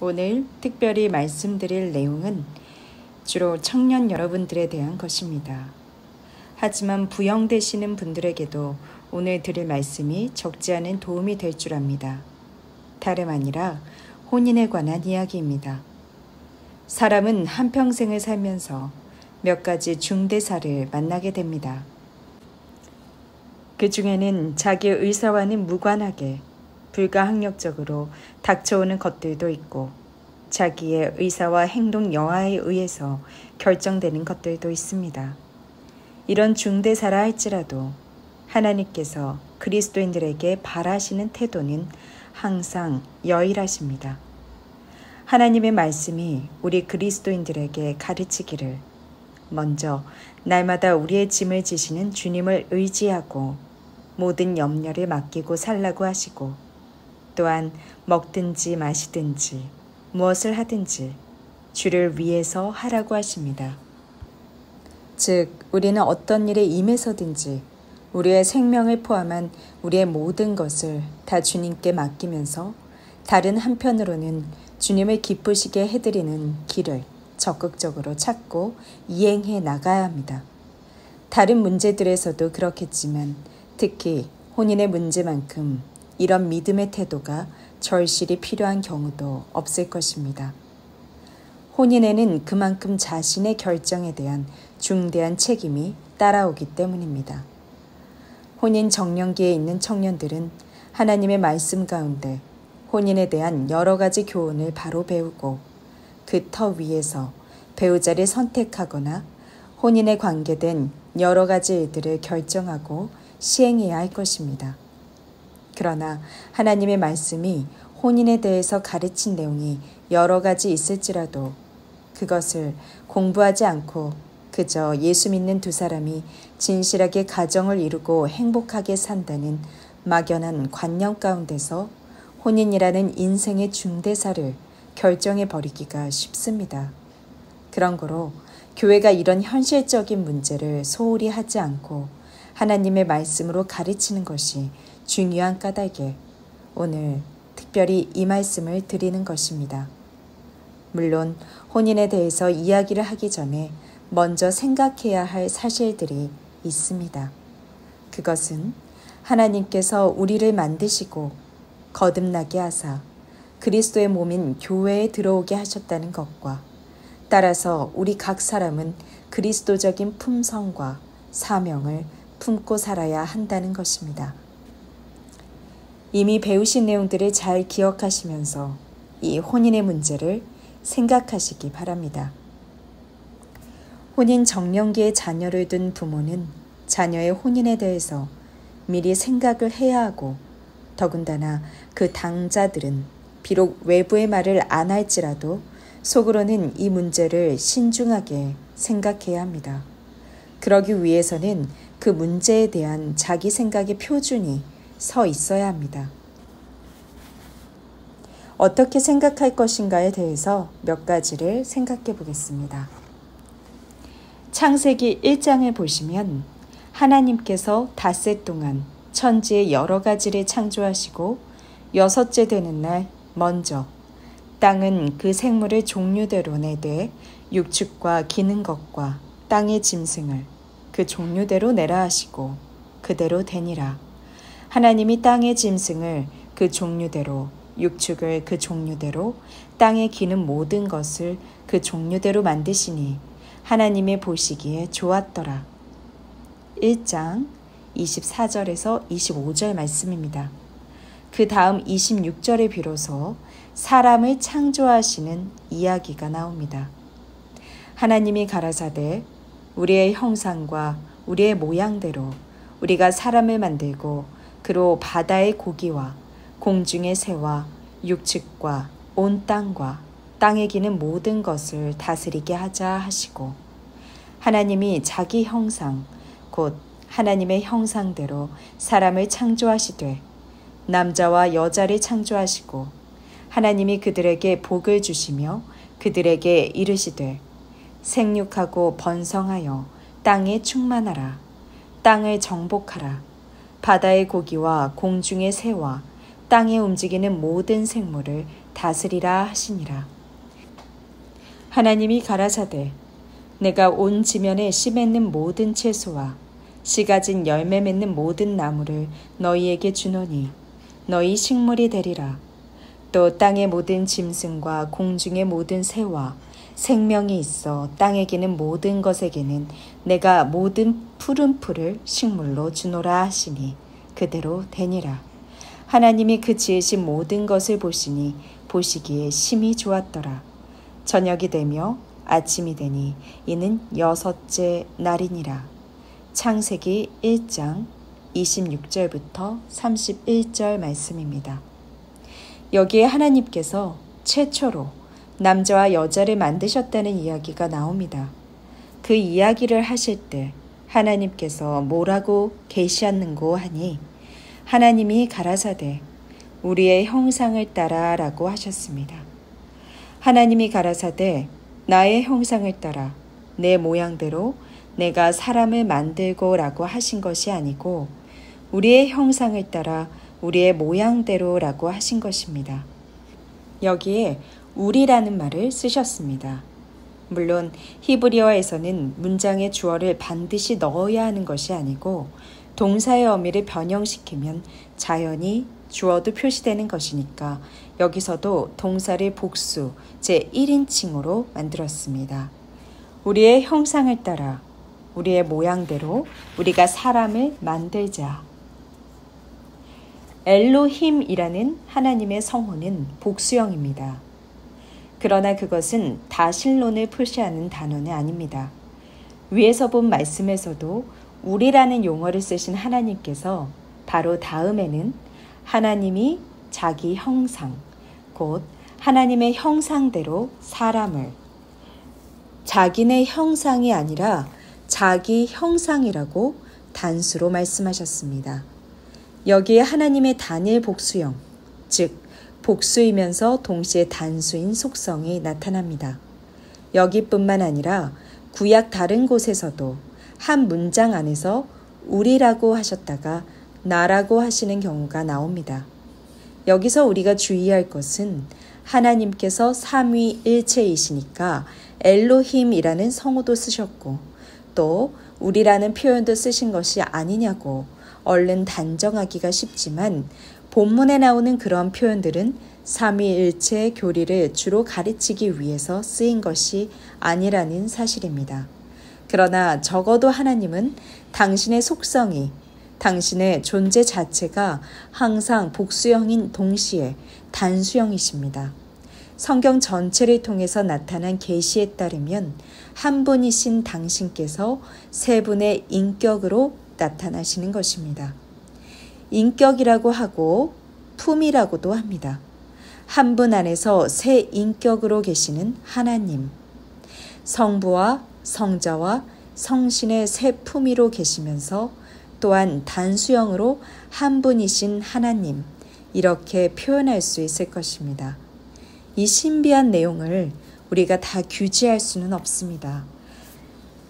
오늘 특별히 말씀드릴 내용은 주로 청년 여러분들에 대한 것입니다. 하지만 부영 되시는 분들에게도 오늘 드릴 말씀이 적지 않은 도움이 될 줄 압니다. 다름 아니라 혼인에 관한 이야기입니다. 사람은 한평생을 살면서 몇 가지 중대사를 만나게 됩니다. 그 중에는 자기의 의사와는 무관하게 불가항력적으로 닥쳐오는 것들도 있고 자기의 의사와 행동 여하에 의해서 결정되는 것들도 있습니다. 이런 중대사라 할지라도 하나님께서 그리스도인들에게 바라시는 태도는 항상 여일하십니다. 하나님의 말씀이 우리 그리스도인들에게 가르치기를 먼저 날마다 우리의 짐을 지시는 주님을 의지하고 모든 염려를 맡기고 살라고 하시고 또한 먹든지 마시든지 무엇을 하든지 주를 위해서 하라고 하십니다. 즉 우리는 어떤 일에 임해서든지 우리의 생명을 포함한 우리의 모든 것을 다 주님께 맡기면서 다른 한편으로는 주님을 기쁘시게 해드리는 길을 적극적으로 찾고 이행해 나가야 합니다. 다른 문제들에서도 그렇겠지만 특히 혼인의 문제만큼 이런 믿음의 태도가 절실히 필요한 경우도 없을 것입니다. 혼인에는 그만큼 자신의 결정에 대한 중대한 책임이 따라오기 때문입니다. 혼인 정년기에 있는 청년들은 하나님의 말씀 가운데 혼인에 대한 여러 가지 교훈을 바로 배우고 그 터 위에서 배우자를 선택하거나 혼인에 관계된 여러 가지 일들을 결정하고 시행해야 할 것입니다. 그러나 하나님의 말씀이 혼인에 대해서 가르친 내용이 여러 가지 있을지라도 그것을 공부하지 않고 그저 예수 믿는 두 사람이 진실하게 가정을 이루고 행복하게 산다는 막연한 관념 가운데서 혼인이라는 인생의 중대사를 결정해 버리기가 쉽습니다. 그런 거로 교회가 이런 현실적인 문제를 소홀히 하지 않고 하나님의 말씀으로 가르치는 것이 중요한 까닭에 오늘 특별히 이 말씀을 드리는 것입니다. 물론 혼인에 대해서 이야기를 하기 전에 먼저 생각해야 할 사실들이 있습니다. 그것은 하나님께서 우리를 만드시고 거듭나게 하사 그리스도의 몸인 교회에 들어오게 하셨다는 것과 따라서 우리 각 사람은 그리스도적인 품성과 사명을 품고 살아야 한다는 것입니다. 이미 배우신 내용들을 잘 기억하시면서 이 혼인의 문제를 생각하시기 바랍니다. 혼인 정년기에 자녀를 둔 부모는 자녀의 혼인에 대해서 미리 생각을 해야 하고 더군다나 그 당자들은 비록 외부의 말을 안 할지라도 속으로는 이 문제를 신중하게 생각해야 합니다. 그러기 위해서는 그 문제에 대한 자기 생각의 표준이 서 있어야 합니다. 어떻게 생각할 것인가에 대해서 몇 가지를 생각해 보겠습니다. 창세기 1장을 보시면 하나님께서 닷새 동안 천지의 여러 가지를 창조하시고 여섯째 되는 날 먼저 땅은 그 생물을 종류대로 내되 육축과 기는 것과 땅의 짐승을 그 종류대로 내라 하시고 그대로 되니라. 하나님이 땅의 짐승을 그 종류대로 육축을 그 종류대로 땅에 기는 모든 것을 그 종류대로 만드시니 하나님의 보시기에 좋았더라. 1장 24절에서 25절 말씀입니다. 그 다음 26절에 비로소 사람을 창조하시는 이야기가 나옵니다. 하나님이 가라사대 우리의 형상과 우리의 모양대로 우리가 사람을 만들고 그로 바다의 고기와 공중의 새와 육축과 온 땅과 땅에 기는 모든 것을 다스리게 하자 하시고 하나님이 자기 형상 곧 하나님의 형상대로 사람을 창조하시되 남자와 여자를 창조하시고 하나님이 그들에게 복을 주시며 그들에게 이르시되 생육하고 번성하여 땅에 충만하라 땅을 정복하라 바다의 고기와 공중의 새와 땅에 움직이는 모든 생물을 다스리라 하시니라. 하나님이 가라사대 내가 온 지면에 씨 맺는 모든 채소와 씨 가진 열매 맺는 모든 나무를 너희에게 주노니 너희 식물이 되리라. 또 땅의 모든 짐승과 공중의 모든 새와 생명이 있어 땅에 기는 모든 것에게는 내가 모든 푸른 풀을 식물로 주노라 하시니 그대로 되니라. 하나님이 그 지으신 모든 것을 보시니 보시기에 심히 좋았더라. 저녁이 되며 아침이 되니 이는 6째 날이니라. 창세기 1장 26절부터 31절 말씀입니다. 여기에 하나님께서 최초로 남자와 여자를 만드셨다는 이야기가 나옵니다. 그 이야기를 하실 때 하나님께서 뭐라고 계시하는고 하니 하나님이 가라사대 우리의 형상을 따라 라고 하셨습니다. 하나님이 가라사대 나의 형상을 따라 내 모양대로 내가 사람을 만들고 라고 하신 것이 아니고 우리의 형상을 따라 우리의 모양대로 라고 하신 것입니다. 여기에 우리라는 말을 쓰셨습니다. 물론 히브리어에서는 문장의 주어를 반드시 넣어야 하는 것이 아니고 동사의 어미를 변형시키면 자연히 주어도 표시되는 것이니까 여기서도 동사를 복수 제1인칭으로 만들었습니다. 우리의 형상을 따라 우리의 모양대로 우리가 사람을 만들자. 엘로힘이라는 하나님의 성호는 복수형입니다. 그러나 그것은 다신론을 표시하는 단어는 아닙니다. 위에서 본 말씀에서도 우리라는 용어를 쓰신 하나님께서 바로 다음에는 하나님이 자기 형상, 곧 하나님의 형상대로 사람을 자기네 형상이 아니라 자기 형상이라고 단수로 말씀하셨습니다. 여기에 하나님의 단일 복수형, 즉 복수이면서 동시에 단수인 속성이 나타납니다. 여기뿐만 아니라 구약 다른 곳에서도 한 문장 안에서 우리라고 하셨다가 나라고 하시는 경우가 나옵니다. 여기서 우리가 주의할 것은 하나님께서 삼위일체이시니까 엘로힘이라는 성호도 쓰셨고 또 우리라는 표현도 쓰신 것이 아니냐고 얼른 단정하기가 쉽지만 본문에 나오는 그런 표현들은 삼위일체 교리를 주로 가르치기 위해서 쓰인 것이 아니라는 사실입니다. 그러나 적어도 하나님은 당신의 속성이 당신의 존재 자체가 항상 복수형인 동시에 단수형이십니다. 성경 전체를 통해서 나타난 계시에 따르면 한 분이신 당신께서 세 분의 인격으로 나타나시는 것입니다. 인격이라고 하고 품이라고도 합니다. 한 분 안에서 세 인격으로 계시는 하나님, 성부와 성자와 성신의 세 품위로 계시면서 또한 단수형으로 한 분이신 하나님, 이렇게 표현할 수 있을 것입니다. 이 신비한 내용을 우리가 다 규지할 수는 없습니다.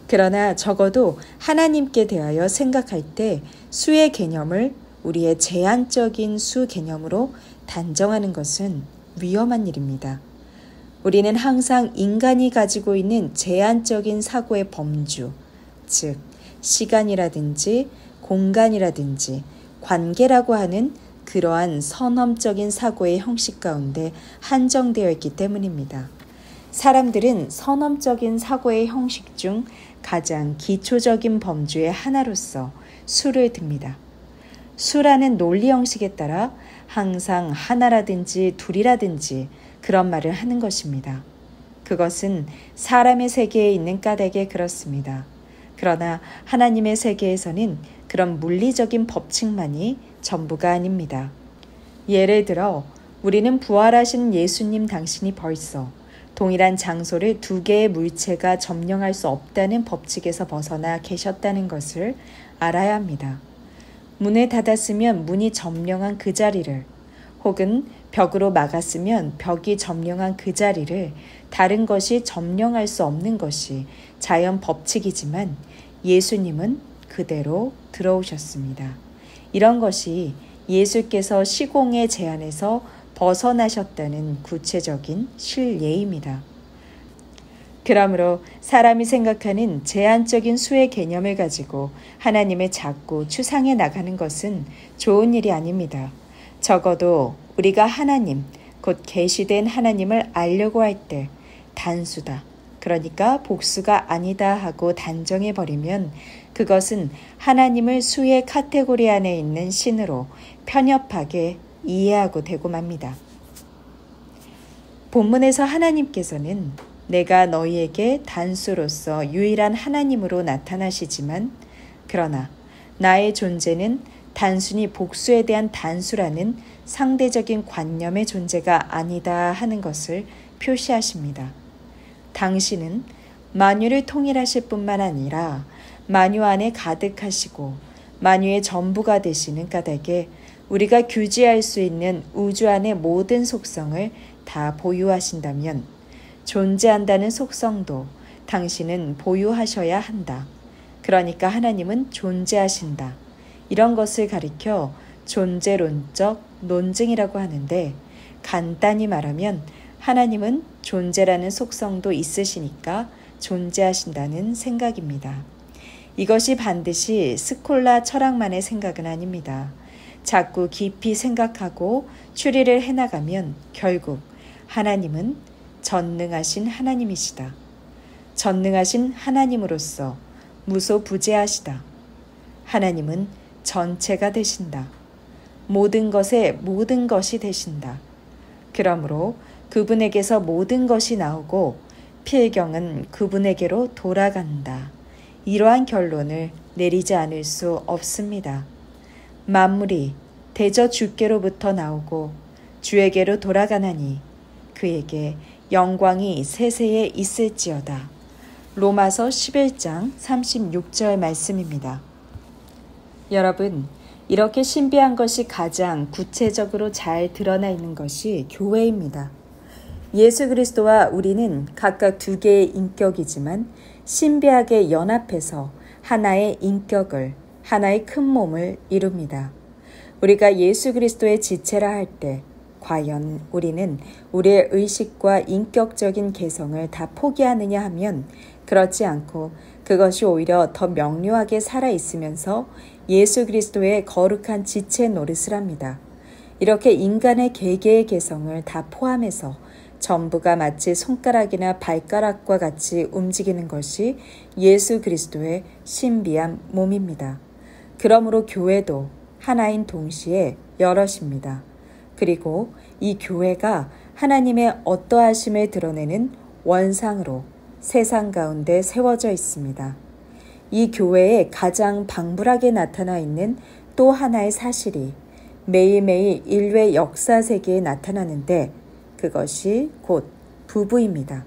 그러나 적어도 하나님께 대하여 생각할 때 수의 개념을 우리의 제한적인 수 개념으로 단정하는 것은 위험한 일입니다. 우리는 항상 인간이 가지고 있는 제한적인 사고의 범주, 즉 시간이라든지 공간이라든지 관계라고 하는 그러한 선험적인 사고의 형식 가운데 한정되어 있기 때문입니다. 사람들은 선험적인 사고의 형식 중 가장 기초적인 범주의 하나로서 수를 듭니다. 수라는 논리 형식에 따라 항상 하나라든지 둘이라든지 그런 말을 하는 것입니다. 그것은 사람의 세계에 있는 까닭에 그렇습니다. 그러나 하나님의 세계에서는 그런 물리적인 법칙만이 전부가 아닙니다. 예를 들어 우리는 부활하신 예수님 당신이 벌써 동일한 장소를 두 개의 물체가 점령할 수 없다는 법칙에서 벗어나 계셨다는 것을 알아야 합니다. 문을 닫았으면 문이 점령한 그 자리를, 혹은 벽으로 막았으면 벽이 점령한 그 자리를 다른 것이 점령할 수 없는 것이 자연 법칙이지만 예수님은 그대로 들어오셨습니다. 이런 것이 예수께서 시공의 제한에서 벗어나셨다는 구체적인 실예입니다. 그러므로 사람이 생각하는 제한적인 수의 개념을 가지고 하나님을 자꾸 추상해 나가는 것은 좋은 일이 아닙니다. 적어도 우리가 하나님, 곧 계시된 하나님을 알려고 할 때 단수다, 그러니까 복수가 아니다 하고 단정해버리면 그것은 하나님을 수의 카테고리 안에 있는 신으로 편협하게 이해하고 되고 맙니다. 본문에서 하나님께서는 내가 너희에게 단수로서 유일한 하나님으로 나타나시지만 그러나 나의 존재는 단순히 복수에 대한 단수라는 상대적인 관념의 존재가 아니다 하는 것을 표시하십니다. 당신은 만유를 통일하실 뿐만 아니라 만유 안에 가득하시고 만유의 전부가 되시는 까닭에 우리가 규지할 수 있는 우주 안의 모든 속성을 다 보유하신다면 존재한다는 속성도 당신은 보유하셔야 한다. 그러니까 하나님은 존재하신다. 이런 것을 가리켜 존재론적 논증이라고 하는데 간단히 말하면 하나님은 존재라는 속성도 있으시니까 존재하신다는 생각입니다. 이것이 반드시 스콜라 철학만의 생각은 아닙니다. 자꾸 깊이 생각하고 추리를 해나가면 결국 하나님은 전능하신 하나님이시다. 전능하신 하나님으로서 무소부재하시다. 하나님은 전체가 되신다. 모든 것에 모든 것이 되신다. 그러므로 그분에게서 모든 것이 나오고 필경은 그분에게로 돌아간다. 이러한 결론을 내리지 않을 수 없습니다. 만물이 대저 주께로부터 나오고 주에게로 돌아가나니 그에게 영광이 세세에 있을지어다. 로마서 11장 36절 말씀입니다. 여러분, 이렇게 신비한 것이 가장 구체적으로 잘 드러나 있는 것이 교회입니다. 예수 그리스도와 우리는 각각 두 개의 인격이지만 신비하게 연합해서 하나의 인격을, 하나의 큰 몸을 이룹니다. 우리가 예수 그리스도의 지체라 할 때 과연 우리는 우리의 의식과 인격적인 개성을 다 포기하느냐 하면 그렇지 않고 그것이 오히려 더 명료하게 살아있으면서 예수 그리스도의 거룩한 지체 노릇을 합니다. 이렇게 인간의 개개의 개성을 다 포함해서 전부가 마치 손가락이나 발가락과 같이 움직이는 것이 예수 그리스도의 신비한 몸입니다. 그러므로 교회도 하나인 동시에 여럿입니다. 그리고 이 교회가 하나님의 어떠하심을 드러내는 원상으로 세상 가운데 세워져 있습니다. 이 교회에 가장 방불하게 나타나 있는 또 하나의 사실이 매일매일 인류의 역사 세계에 나타나는데 그것이 곧 부부입니다.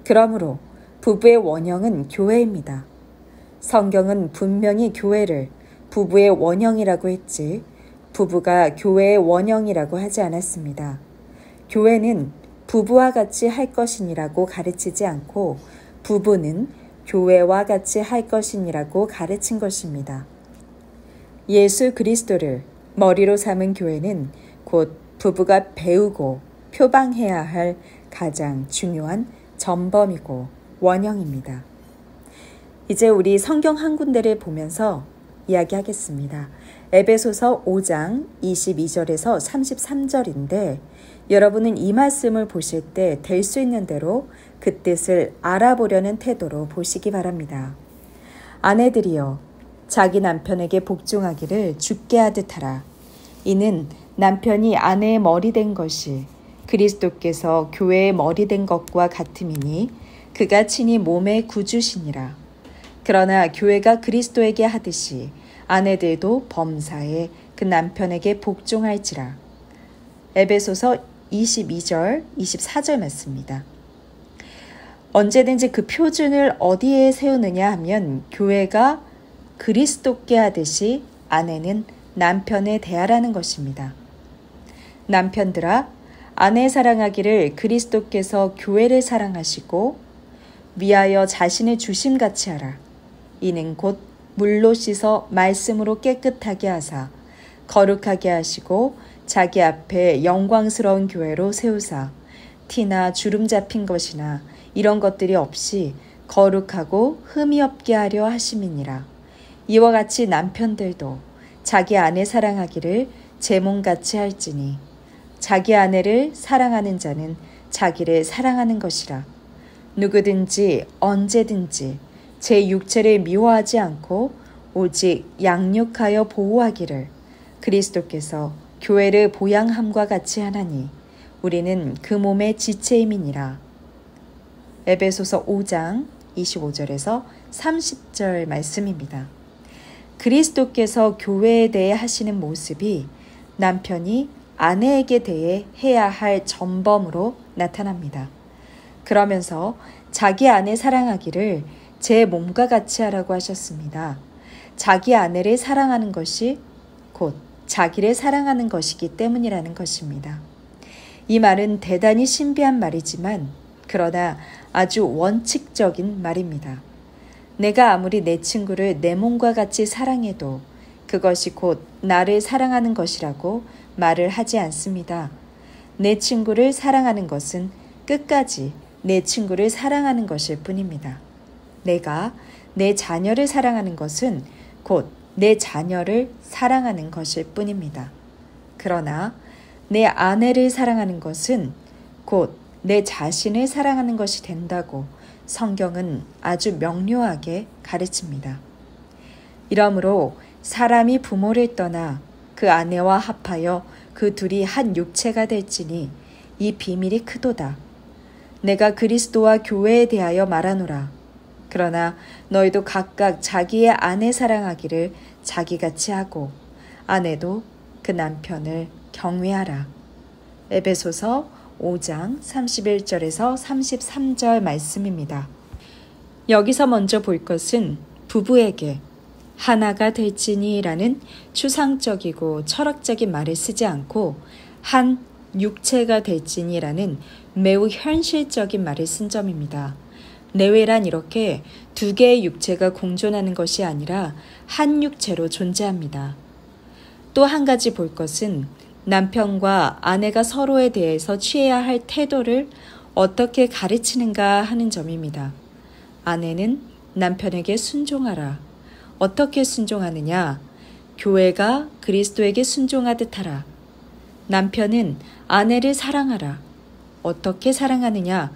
그러므로 부부의 원형은 교회입니다. 성경은 분명히 교회를 부부의 원형이라고 했지 부부가 교회의 원형이라고 하지 않았습니다. 교회는 부부와 같이 할 것이니라고 가르치지 않고 부부는 교회와 같이 할 것이니라고 가르친 것입니다. 예수 그리스도를 머리로 삼은 교회는 곧 부부가 배우고 표방해야 할 가장 중요한 전범이고 원형입니다. 이제 우리 성경 한 군데를 보면서 이야기하겠습니다. 에베소서 5장 22절에서 33절인데 여러분은 이 말씀을 보실 때 될 수 있는 대로 그 뜻을 알아보려는 태도로 보시기 바랍니다. 아내들이여 자기 남편에게 복종하기를 주께 하듯 하라. 이는 남편이 아내의 머리 된 것이 그리스도께서 교회의 머리 된 것과 같음이니 그가 친히 몸의 구주시니라. 그러나 교회가 그리스도에게 하듯이 아내들도 범사에 그 남편에게 복종할지라. 에베소서 22절, 24절 말씀입니다. 언제든지 그 표준을 어디에 세우느냐 하면 교회가 그리스도께 하듯이 아내는 남편에 대하라는 것입니다. 남편들아, 아내 사랑하기를 그리스도께서 교회를 사랑하시고 위하여 자신을 주심같이 하라. 이는 곧 물로 씻어 말씀으로 깨끗하게 하사 거룩하게 하시고 자기 앞에 영광스러운 교회로 세우사 티나 주름 잡힌 것이나 이런 것들이 없이 거룩하고 흠이 없게 하려 하심이니라. 이와 같이 남편들도 자기 아내 사랑하기를 제 몸같이 할지니 자기 아내를 사랑하는 자는 자기를 사랑하는 것이라. 누구든지 언제든지 제 육체를 미워하지 않고 오직 양육하여 보호하기를 그리스도께서 교회를 보양함과 같이 하나니 우리는 그 몸의 지체임이니라. 에베소서 5장 25절에서 30절 말씀입니다. 그리스도께서 교회에 대해 하시는 모습이 남편이 아내에게 대해 해야 할 전범으로 나타납니다. 그러면서 자기 아내 사랑하기를 제 몸과 같이 하라고 하셨습니다. 자기 아내를 사랑하는 것이 곧 자기를 사랑하는 것이기 때문이라는 것입니다. 이 말은 대단히 신비한 말이지만 그러나 아주 원칙적인 말입니다. 내가 아무리 내 친구를 내 몸과 같이 사랑해도 그것이 곧 나를 사랑하는 것이라고 말을 하지 않습니다. 내 친구를 사랑하는 것은 끝까지 내 친구를 사랑하는 것일 뿐입니다. 내가 내 자녀를 사랑하는 것은 곧 내 자녀를 사랑하는 것일 뿐입니다. 그러나 내 아내를 사랑하는 것은 곧 내 자신을 사랑하는 것이 된다고 성경은 아주 명료하게 가르칩니다. 이러므로 사람이 부모를 떠나 그 아내와 합하여 그 둘이 한 육체가 될지니 이 비밀이 크도다. 내가 그리스도와 교회에 대하여 말하노라. 그러나 너희도 각각 자기의 아내 사랑하기를 자기같이 하고 아내도 그 남편을 경외하라. 에베소서 5장 31절에서 33절 말씀입니다. 여기서 먼저 볼 것은 부부에게 하나가 될지니라는 추상적이고 철학적인 말을 쓰지 않고 한 육체가 될지니라는 매우 현실적인 말을 쓴 점입니다. 내외란 이렇게 두 개의 육체가 공존하는 것이 아니라 한 육체로 존재합니다. 또 한 가지 볼 것은 남편과 아내가 서로에 대해서 취해야 할 태도를 어떻게 가르치는가 하는 점입니다. 아내는 남편에게 순종하라. 어떻게 순종하느냐? 교회가 그리스도에게 순종하듯 하라. 남편은 아내를 사랑하라. 어떻게 사랑하느냐?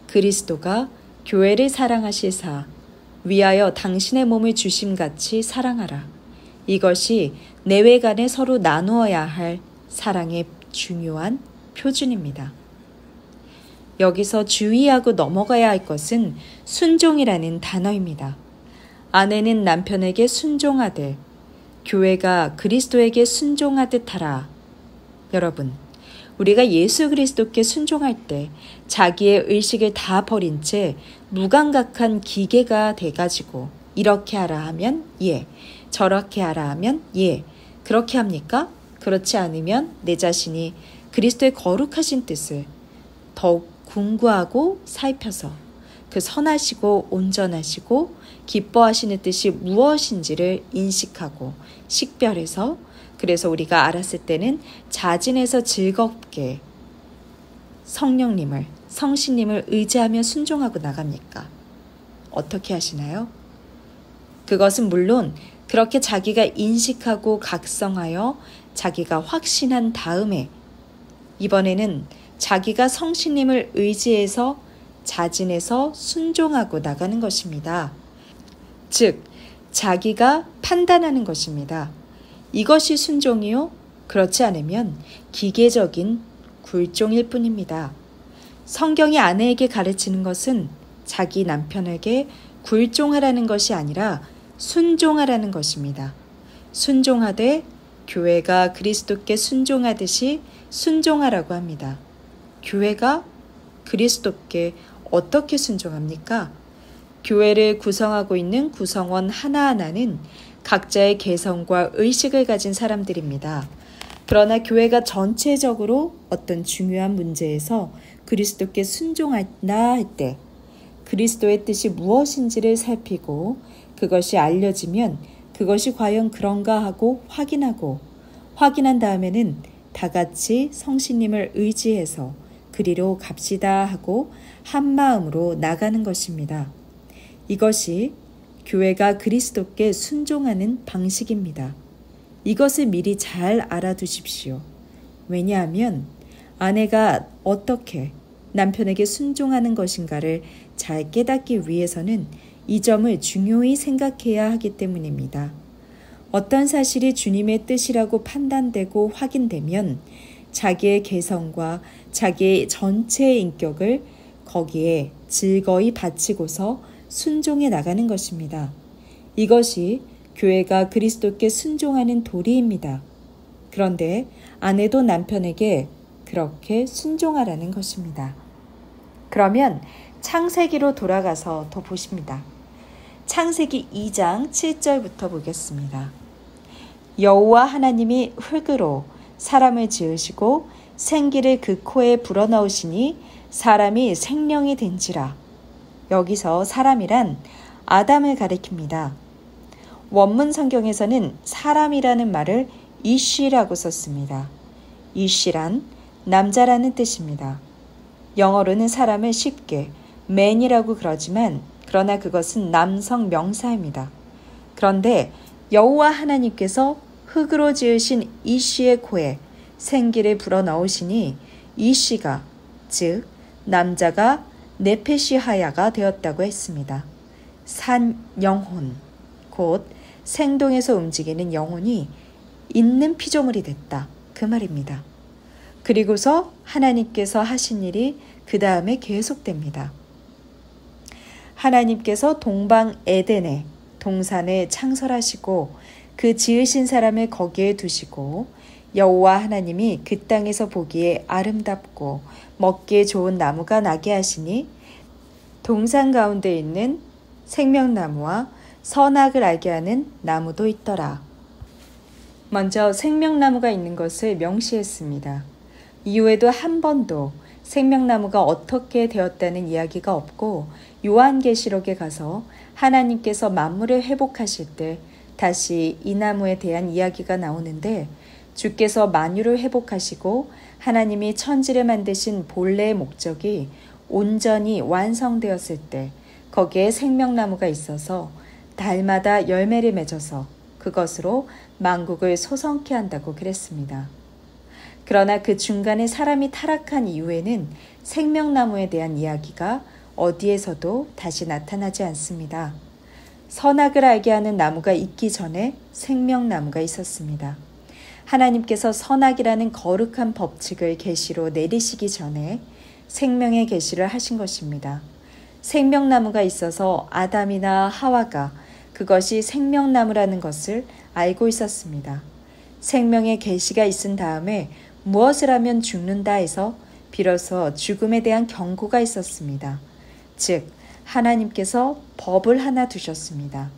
그리스도가 교회를 사랑하시사 위하여 당신의 몸을 주심같이 사랑하라. 이것이 내외 간에 서로 나누어야 할 사랑의 중요한 표준입니다. 여기서 주의하고 넘어가야 할 것은 순종이라는 단어입니다. 아내는 남편에게 순종하되 교회가 그리스도에게 순종하듯 하라. 여러분, 우리가 예수 그리스도께 순종할 때 자기의 의식을 다 버린 채 무감각한 기계가 돼가지고 이렇게 하라 하면 예, 저렇게 하라 하면 예, 그렇게 합니까? 그렇지 않으면 내 자신이 그리스도의 거룩하신 뜻을 더욱 궁구하고 살펴서 그 선하시고 온전하시고 기뻐하시는 뜻이 무엇인지를 인식하고 식별해서 그래서 우리가 알았을 때는 자진해서 즐겁게 성신님을 의지하며 순종하고 나갑니까? 어떻게 하시나요? 그것은 물론 그렇게 자기가 인식하고 각성하여 자기가 확신한 다음에 이번에는 자기가 성신님을 의지해서 자진해서 순종하고 나가는 것입니다. 즉, 자기가 판단하는 것입니다. 이것이 순종이요? 그렇지 않으면 기계적인 굴종일 뿐입니다. 성경이 아내에게 가르치는 것은 자기 남편에게 굴종하라는 것이 아니라 순종하라는 것입니다. 순종하되 교회가 그리스도께 순종하듯이 순종하라고 합니다. 교회가 그리스도께 어떻게 순종합니까? 교회를 구성하고 있는 구성원 하나하나는 각자의 개성과 의식을 가진 사람들입니다. 그러나 교회가 전체적으로 어떤 중요한 문제에서 그리스도께 순종한다 할 때 그리스도의 뜻이 무엇인지를 살피고 그것이 알려지면 그것이 과연 그런가 하고 확인한 다음에는 다 같이 성신님을 의지해서 그리로 갑시다 하고 한 마음으로 나가는 것입니다. 이것이 교회가 그리스도께 순종하는 방식입니다. 이것을 미리 잘 알아두십시오. 왜냐하면 아내가 어떻게 남편에게 순종하는 것인가를 잘 깨닫기 위해서는 이 점을 중요히 생각해야 하기 때문입니다. 어떤 사실이 주님의 뜻이라고 판단되고 확인되면 자기의 개성과 자기의 전체 인격을 거기에 즐거이 바치고서 순종해 나가는 것입니다. 이것이 교회가 그리스도께 순종하는 도리입니다. 그런데 아내도 남편에게 그렇게 순종하라는 것입니다. 그러면 창세기로 돌아가서 더 보십니다. 창세기 2장 7절부터 보겠습니다. 여호와 하나님이 흙으로 사람을 지으시고 생기를 그 코에 불어넣으시니 사람이 생명이 된지라. 여기서 사람이란 아담을 가리킵니다. 원문 성경에서는 사람이라는 말을 이쉬라고 썼습니다. 이쉬란 남자라는 뜻입니다. 영어로는 사람을 쉽게 man이라고 그러지만 그러나 그것은 남성 명사입니다. 그런데 여호와 하나님께서 흙으로 지으신 이쉬의 코에 생기를 불어넣으시니 이쉬가 즉 남자가 네페시하야가 되었다고 했습니다. 산 영혼 곧 생동에서 움직이는 영혼이 있는 피조물이 됐다 그 말입니다. 그리고서 하나님께서 하신 일이 그 다음에 계속됩니다. 하나님께서 동방 에덴에 동산을 창설하시고 그 지으신 사람을 거기에 두시고 여호와 하나님이 그 땅에서 보기에 아름답고 먹기에 좋은 나무가 나게 하시니 동산 가운데 있는 생명나무와 선악을 알게 하는 나무도 있더라. 먼저 생명나무가 있는 것을 명시했습니다. 이후에도 한 번도 생명나무가 어떻게 되었다는 이야기가 없고 요한계시록에 가서 하나님께서 만물을 회복하실 때 다시 이 나무에 대한 이야기가 나오는데 주께서 만유를 회복하시고 하나님이 천지를 만드신 본래의 목적이 온전히 완성되었을 때 거기에 생명나무가 있어서 달마다 열매를 맺어서 그것으로 만국을 소성케 한다고 그랬습니다. 그러나 그 중간에 사람이 타락한 이후에는 생명나무에 대한 이야기가 어디에서도 다시 나타나지 않습니다. 선악을 알게 하는 나무가 있기 전에 생명나무가 있었습니다. 하나님께서 선악이라는 거룩한 법칙을 계시로 내리시기 전에 생명의 계시를 하신 것입니다. 생명나무가 있어서 아담이나 하와가 그것이 생명나무라는 것을 알고 있었습니다. 생명의 계시가 있은 다음에 무엇을 하면 죽는다 해서 비로소 죽음에 대한 경고가 있었습니다. 즉 하나님께서 법을 하나 두셨습니다.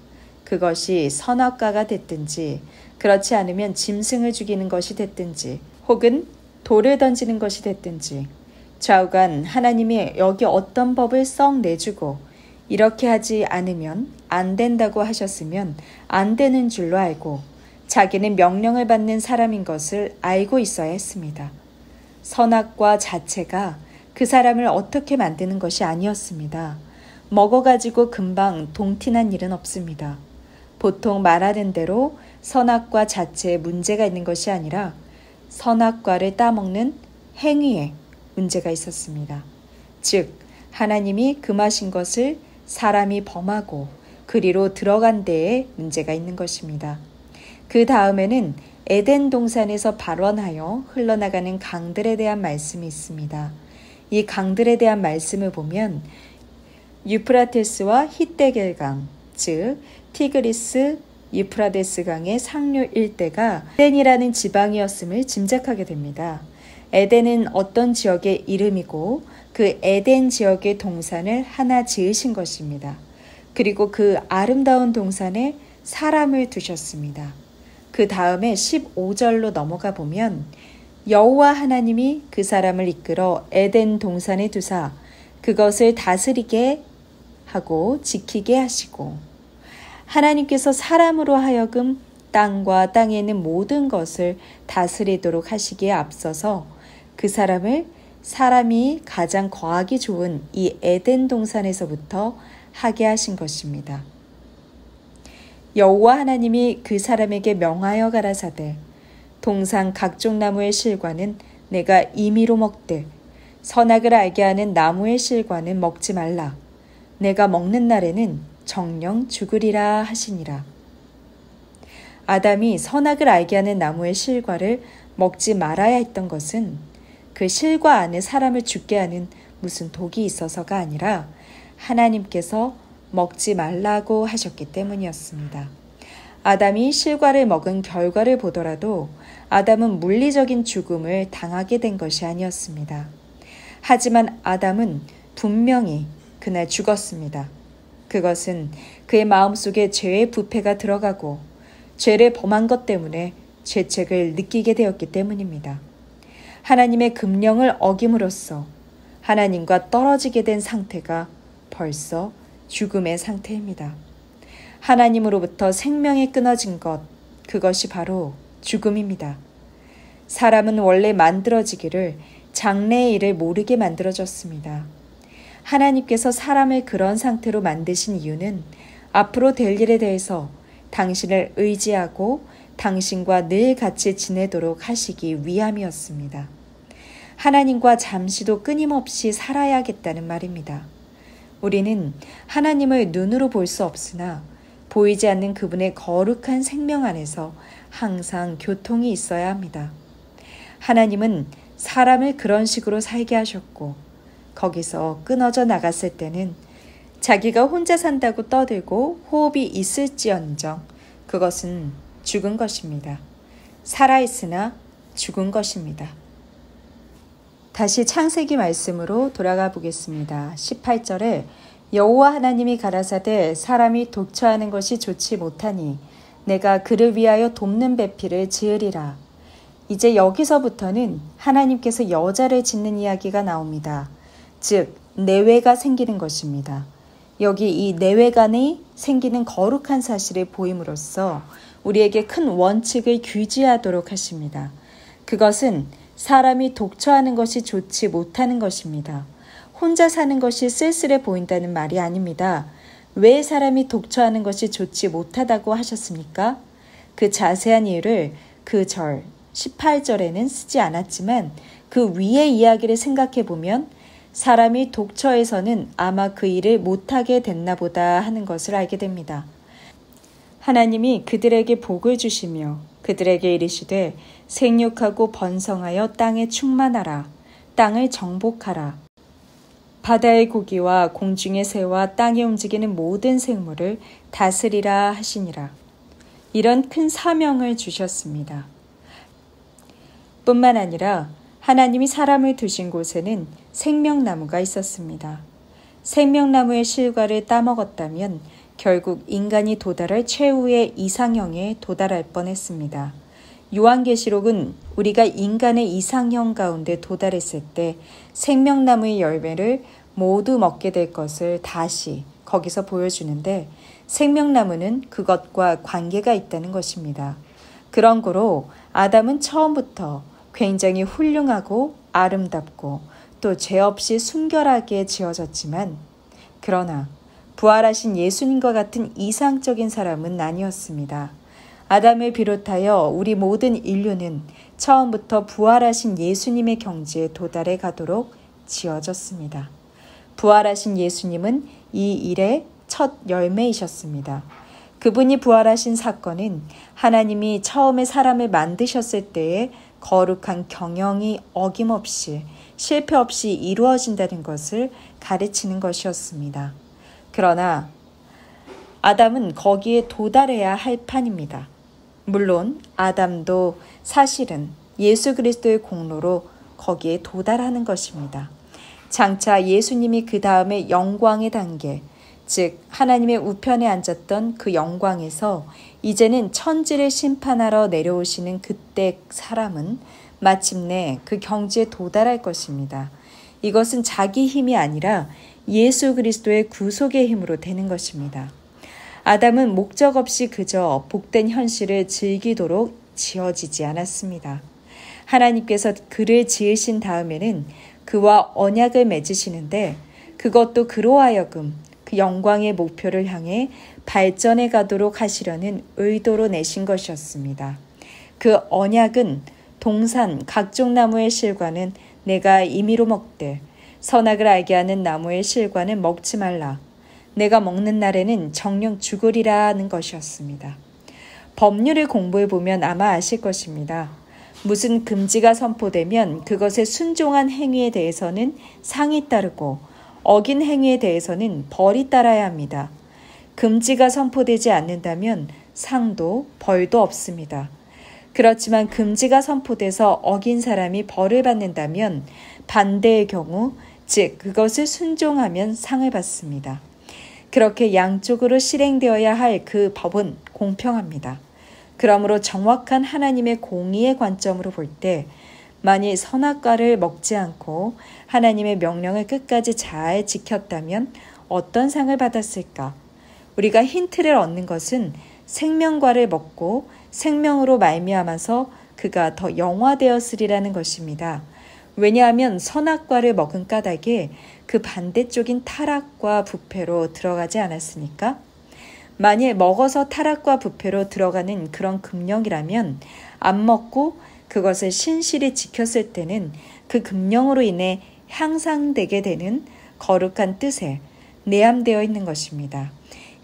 그것이 선악과가 됐든지 그렇지 않으면 짐승을 죽이는 것이 됐든지 혹은 돌을 던지는 것이 됐든지 좌우간 하나님이 여기 어떤 법을 썩 내주고 이렇게 하지 않으면 안 된다고 하셨으면 안 되는 줄로 알고 자기는 명령을 받는 사람인 것을 알고 있어야 했습니다. 선악과 자체가 그 사람을 어떻게 만드는 것이 아니었습니다. 먹어가지고 금방 동티난 일은 없습니다. 보통 말하는 대로 선악과 자체에 문제가 있는 것이 아니라 선악과를 따먹는 행위에 문제가 있었습니다. 즉 하나님이 금하신 것을 사람이 범하고 그리로 들어간 데에 문제가 있는 것입니다. 그 다음에는 에덴 동산에서 발원하여 흘러나가는 강들에 대한 말씀이 있습니다. 이 강들에 대한 말씀을 보면 유프라테스와 히데겔강, 즉 티그리스, 유프라데스 강의 상류 일대가 에덴이라는 지방이었음을 짐작하게 됩니다. 에덴은 어떤 지역의 이름이고 그 에덴 지역의 동산을 하나 지으신 것입니다. 그리고 그 아름다운 동산에 사람을 두셨습니다. 그 다음에 15절로 넘어가 보면 여호와 하나님이 그 사람을 이끌어 에덴 동산에 두사 그것을 다스리게 하고 지키게 하시고 하나님께서 사람으로 하여금 땅과 땅에 있는 모든 것을 다스리도록 하시기에 앞서서 그 사람을 사람이 가장 거하기 좋은 이 에덴 동산에서부터 하게 하신 것입니다. 여호와 하나님이 그 사람에게 명하여 가라사대 동산 각종 나무의 실과는 내가 임의로 먹되 선악을 알게 하는 나무의 실과는 먹지 말라. 내가 먹는 날에는 정령 죽으리라 하시니라. 아담이 선악을 알게 하는 나무의 실과를 먹지 말아야 했던 것은 그 실과 안에 사람을 죽게 하는 무슨 독이 있어서가 아니라 하나님께서 먹지 말라고 하셨기 때문이었습니다. 아담이 실과를 먹은 결과를 보더라도 아담은 물리적인 죽음을 당하게 된 것이 아니었습니다. 하지만 아담은 분명히 그날 죽었습니다. 그것은 그의 마음속에 죄의 부패가 들어가고 죄를 범한 것 때문에 죄책을 느끼게 되었기 때문입니다. 하나님의 금령을 어김으로써 하나님과 떨어지게 된 상태가 벌써 죽음의 상태입니다. 하나님으로부터 생명이 끊어진 것, 그것이 바로 죽음입니다. 사람은 원래 만들어지기를 장래의 일을 모르게 만들어졌습니다. 하나님께서 사람을 그런 상태로 만드신 이유는 앞으로 될 일에 대해서 당신을 의지하고 당신과 늘 같이 지내도록 하시기 위함이었습니다. 하나님과 잠시도 끊임없이 살아야겠다는 말입니다. 우리는 하나님을 눈으로 볼 수 없으나 보이지 않는 그분의 거룩한 생명 안에서 항상 교통이 있어야 합니다. 하나님은 사람을 그런 식으로 살게 하셨고 거기서 끊어져 나갔을 때는 자기가 혼자 산다고 떠들고 호흡이 있을지언정 그것은 죽은 것입니다. 살아있으나 죽은 것입니다. 다시 창세기 말씀으로 돌아가 보겠습니다. 18절에 여호와 하나님이 가라사대 사람이 독처하는 것이 좋지 못하니 내가 그를 위하여 돕는 배필을 지으리라. 이제 여기서부터는 하나님께서 여자를 짓는 이야기가 나옵니다. 즉 내외가 생기는 것입니다. 여기 이 내외간이 생기는 거룩한 사실을 보임으로써 우리에게 큰 원칙을 규지하도록 하십니다. 그것은 사람이 독처하는 것이 좋지 못하는 것입니다. 혼자 사는 것이 쓸쓸해 보인다는 말이 아닙니다. 왜 사람이 독처하는 것이 좋지 못하다고 하셨습니까? 그 자세한 이유를 그 절 18절에는 쓰지 않았지만 그 위의 이야기를 생각해 보면 사람이 독처해서는 아마 그 일을 못하게 됐나 보다 하는 것을 알게 됩니다. 하나님이 그들에게 복을 주시며 그들에게 이르시되 생육하고 번성하여 땅에 충만하라. 땅을 정복하라. 바다의 고기와 공중의 새와 땅에 움직이는 모든 생물을 다스리라 하시니라. 이런 큰 사명을 주셨습니다. 뿐만 아니라 하나님이 사람을 두신 곳에는 생명나무가 있었습니다. 생명나무의 실과를 따먹었다면 결국 인간이 도달할 최후의 이상형에 도달할 뻔했습니다. 요한계시록은 우리가 인간의 이상형 가운데 도달했을 때 생명나무의 열매를 모두 먹게 될 것을 다시 거기서 보여주는데 생명나무는 그것과 관계가 있다는 것입니다. 그런 거로 아담은 처음부터 굉장히 훌륭하고 아름답고 또 죄 없이 순결하게 지어졌지만 그러나 부활하신 예수님과 같은 이상적인 사람은 아니었습니다. 아담을 비롯하여 우리 모든 인류는 처음부터 부활하신 예수님의 경지에 도달해 가도록 지어졌습니다. 부활하신 예수님은 이 일의 첫 열매이셨습니다. 그분이 부활하신 사건은 하나님이 처음에 사람을 만드셨을 때의 거룩한 경영이 어김없이 실패 없이 이루어진다는 것을 가르치는 것이었습니다. 그러나 아담은 거기에 도달해야 할 판입니다. 물론 아담도 사실은 예수 그리스도의 공로로 거기에 도달하는 것입니다. 장차 예수님이 그 다음에 영광의 단계, 즉 하나님의 우편에 앉았던 그 영광에서 이제는 천지를 심판하러 내려오시는 그때 사람은 마침내 그 경지에 도달할 것입니다. 이것은 자기 힘이 아니라 예수 그리스도의 구속의 힘으로 되는 것입니다. 아담은 목적 없이 그저 복된 현실을 즐기도록 지어지지 않았습니다. 하나님께서 그를 지으신 다음에는 그와 언약을 맺으시는데 그것도 그로 하여금 그 영광의 목표를 향해 발전해 가도록 하시려는 의도로 내신 것이었습니다. 그 언약은 동산 각종 나무의 실과는 내가 임의로 먹되 선악을 알게 하는 나무의 실과는 먹지 말라. 내가 먹는 날에는 정녕 죽으리라는 것이었습니다. 법률을 공부해 보면 아마 아실 것입니다. 무슨 금지가 선포되면 그것에 순종한 행위에 대해서는 상이 따르고 어긴 행위에 대해서는 벌이 따라야 합니다. 금지가 선포되지 않는다면 상도 벌도 없습니다. 그렇지만 금지가 선포돼서 어긴 사람이 벌을 받는다면 반대의 경우, 즉 그것을 순종하면 상을 받습니다. 그렇게 양쪽으로 실행되어야 할 그 법은 공평합니다. 그러므로 정확한 하나님의 공의의 관점으로 볼 때 만일 선악과를 먹지 않고 하나님의 명령을 끝까지 잘 지켰다면 어떤 상을 받았을까? 우리가 힌트를 얻는 것은 생명과를 먹고 생명으로 말미암아서 그가 더 영화되었으리라는 것입니다. 왜냐하면 선악과를 먹은 까닭에 그 반대쪽인 타락과 부패로 들어가지 않았으니까? 만일 먹어서 타락과 부패로 들어가는 그런 금령이라면 안 먹고 그것을 신실히 지켰을 때는 그 금령으로 인해 향상되게 되는 거룩한 뜻에 내함되어 있는 것입니다.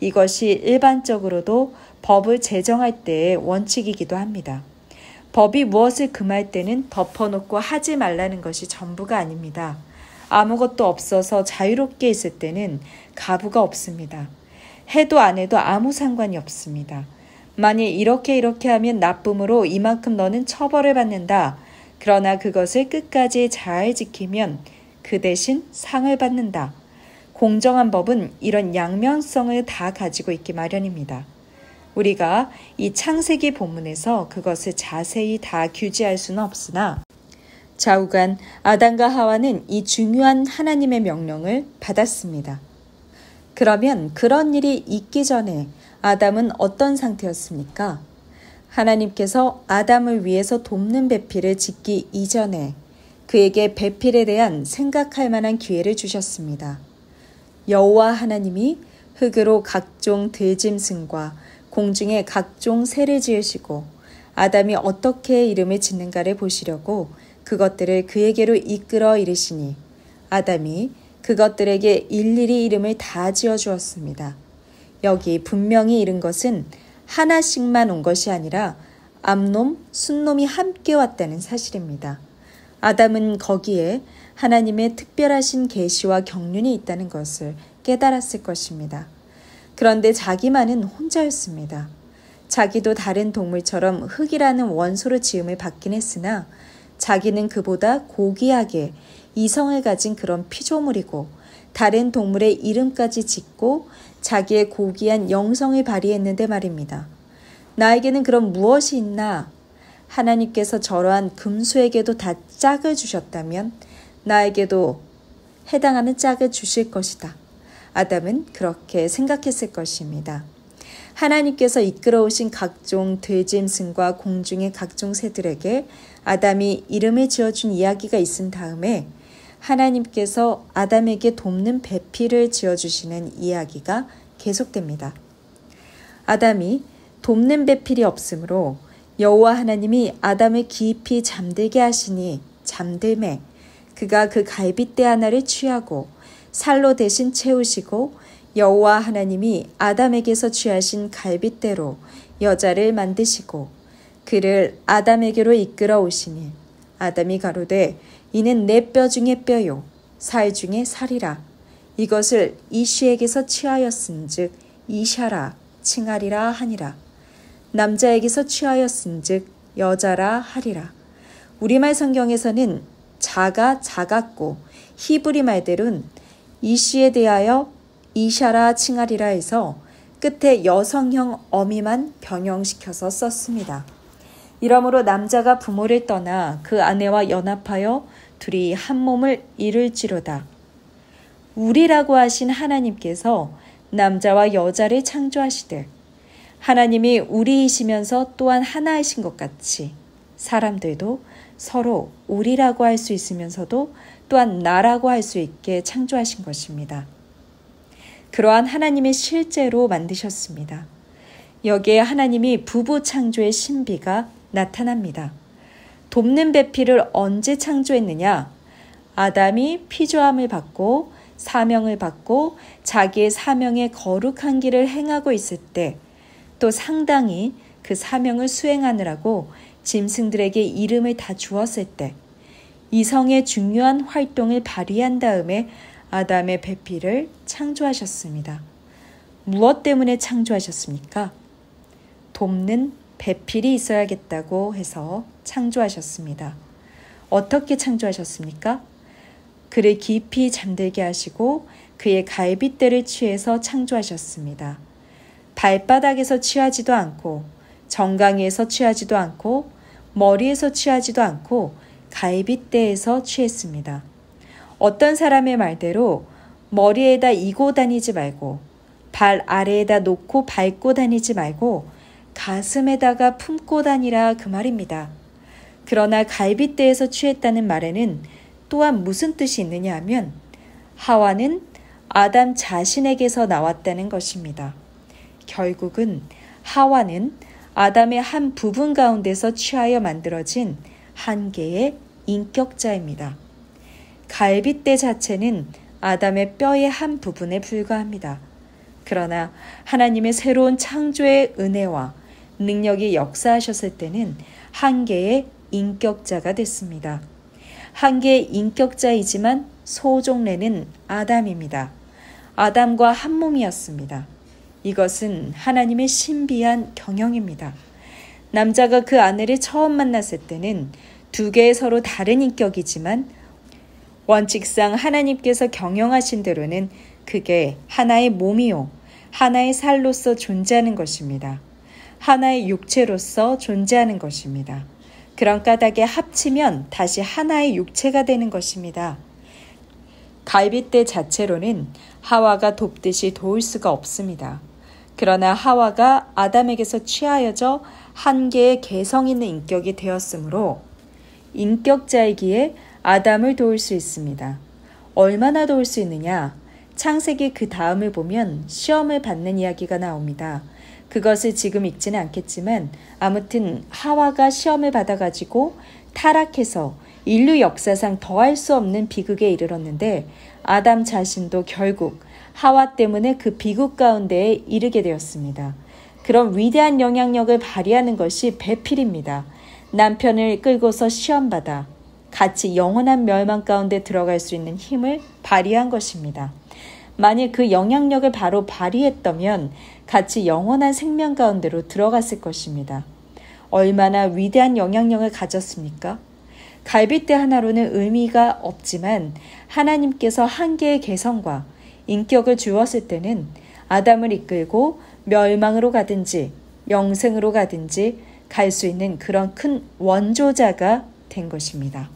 이것이 일반적으로도 법을 제정할 때의 원칙이기도 합니다. 법이 무엇을 금할 때는 덮어놓고 하지 말라는 것이 전부가 아닙니다. 아무것도 없어서 자유롭게 있을 때는 가부가 없습니다. 해도 안 해도 아무 상관이 없습니다. 만일 이렇게 하면 나쁨으로 이만큼 너는 처벌을 받는다. 그러나 그것을 끝까지 잘 지키면 그 대신 상을 받는다. 공정한 법은 이런 양면성을 다 가지고 있기 마련입니다. 우리가 이 창세기 본문에서 그것을 자세히 다 규지할 수는 없으나 좌우간 아담과 하와는 이 중요한 하나님의 명령을 받았습니다. 그러면 그런 일이 있기 전에 아담은 어떤 상태였습니까? 하나님께서 아담을 위해서 돕는 배필을 짓기 이전에 그에게 배필에 대한 생각할 만한 기회를 주셨습니다. 여호와 하나님이 흙으로 각종 들짐승과 공중에 각종 새를 지으시고 아담이 어떻게 이름을 짓는가를 보시려고 그것들을 그에게로 이끌어 이르시니 아담이 그것들에게 일일이 이름을 다 지어주었습니다. 여기 분명히 이른 것은 하나씩만 온 것이 아니라 암놈, 순놈이 함께 왔다는 사실입니다. 아담은 거기에 하나님의 특별하신 계시와 경륜이 있다는 것을 깨달았을 것입니다. 그런데 자기만은 혼자였습니다. 자기도 다른 동물처럼 흙이라는 원소로 지음을 받긴 했으나 자기는 그보다 고귀하게 이성을 가진 그런 피조물이고 다른 동물의 이름까지 짓고 자기의 고귀한 영성을 발휘했는데 말입니다. 나에게는 그럼 무엇이 있나? 하나님께서 저러한 금수에게도 다 짝을 주셨다면 나에게도 해당하는 짝을 주실 것이다. 아담은 그렇게 생각했을 것입니다. 하나님께서 이끌어오신 각종 들짐승과 공중의 각종 새들에게 아담이 이름을 지어준 이야기가 있은 다음에 하나님께서 아담에게 돕는 배필을 지어주시는 이야기가 계속됩니다. 아담이 돕는 배필이 없으므로 여호와 하나님이 아담을 깊이 잠들게 하시니 잠들매 그가 그 갈빗대 하나를 취하고 살로 대신 채우시고 여호와 하나님이 아담에게서 취하신 갈빗대로 여자를 만드시고 그를 아담에게로 이끌어 오시니 아담이 가로되 이는 내 뼈 중에 뼈요 살 중에 살이라. 이것을 이시에게서 취하였은즉 이샤라 칭하리라 하니라. 남자에게서 취하였은즉 여자라 하리라. 우리말 성경에서는 자가 작았고 히브리 말대로는 이시에 대하여 이샤라 칭하리라 해서 끝에 여성형 어미만 변형시켜서 썼습니다. 이러므로 남자가 부모를 떠나 그 아내와 연합하여 둘이 한 몸을 이룰지로다. 우리라고 하신 하나님께서 남자와 여자를 창조하시되 하나님이 우리이시면서 또한 하나이신 것 같이 사람들도 서로 우리라고 할 수 있으면서도 또한 나라고 할 수 있게 창조하신 것입니다. 그러한 하나님이 실제로 만드셨습니다. 여기에 하나님이 부부 창조의 신비가 나타납니다. 돕는 배필을 언제 창조했느냐? 아담이 피조함을 받고 사명을 받고 자기의 사명의 거룩한 길을 행하고 있을 때, 또 상당히 그 사명을 수행하느라고 짐승들에게 이름을 다 주었을 때, 이성의 중요한 활동을 발휘한 다음에 아담의 배필을 창조하셨습니다. 무엇 때문에 창조하셨습니까? 돕는 배필이 있어야겠다고 해서 창조하셨습니다. 어떻게 창조하셨습니까? 그를 깊이 잠들게 하시고 그의 갈빗대를 취해서 창조하셨습니다. 발바닥에서 취하지도 않고 정강이에서 취하지도 않고 머리에서 취하지도 않고 갈빗대에서 취했습니다. 어떤 사람의 말대로 머리에다 이고 다니지 말고 발 아래에다 놓고 밟고 다니지 말고 가슴에다가 품고 다니라 그 말입니다. 그러나 갈빗대에서 취했다는 말에는 또한 무슨 뜻이 있느냐 하면 하와는 아담 자신에게서 나왔다는 것입니다. 결국은 하와는 아담의 한 부분 가운데서 취하여 만들어진 한 개의 인격자입니다. 갈빗대 자체는 아담의 뼈의 한 부분에 불과합니다. 그러나 하나님의 새로운 창조의 은혜와 능력이 역사하셨을 때는 한 개의 인격자가 됐습니다. 한 개의 인격자이지만 소종래는 아담입니다. 아담과 한 몸이었습니다. 이것은 하나님의 신비한 경영입니다. 남자가 그 아내를 처음 만났을 때는 두 개의 서로 다른 인격이지만 원칙상 하나님께서 경영하신 대로는 그게 하나의 몸이요, 하나의 살로서 존재하는 것입니다. 하나의 육체로서 존재하는 것입니다. 그런 까닭에 합치면 다시 하나의 육체가 되는 것입니다. 갈빗대 자체로는 하와가 돕듯이 도울 수가 없습니다. 그러나 하와가 아담에게서 취하여져 한 개의 개성 있는 인격이 되었으므로 인격자이기에 아담을 도울 수 있습니다. 얼마나 도울 수 있느냐? 창세기 그 다음을 보면 시험을 받는 이야기가 나옵니다. 그것을 지금 읽지는 않겠지만 아무튼 하와가 시험을 받아가지고 타락해서 인류 역사상 더할 수 없는 비극에 이르렀는데 아담 자신도 결국 하와 때문에 그 비극 가운데에 이르게 되었습니다. 그런 위대한 영향력을 발휘하는 것이 배필입니다. 남편을 끌고서 시험받아 같이 영원한 멸망 가운데 들어갈 수 있는 힘을 발휘한 것입니다. 만일 그 영향력을 바로 발휘했다면 같이 영원한 생명 가운데로 들어갔을 것입니다. 얼마나 위대한 영향력을 가졌습니까? 갈빗대 하나로는 의미가 없지만 하나님께서 한 개의 개성과 인격을 주었을 때는 아담을 이끌고 멸망으로 가든지 영생으로 가든지 갈 수 있는 그런 큰 원조자가 된 것입니다.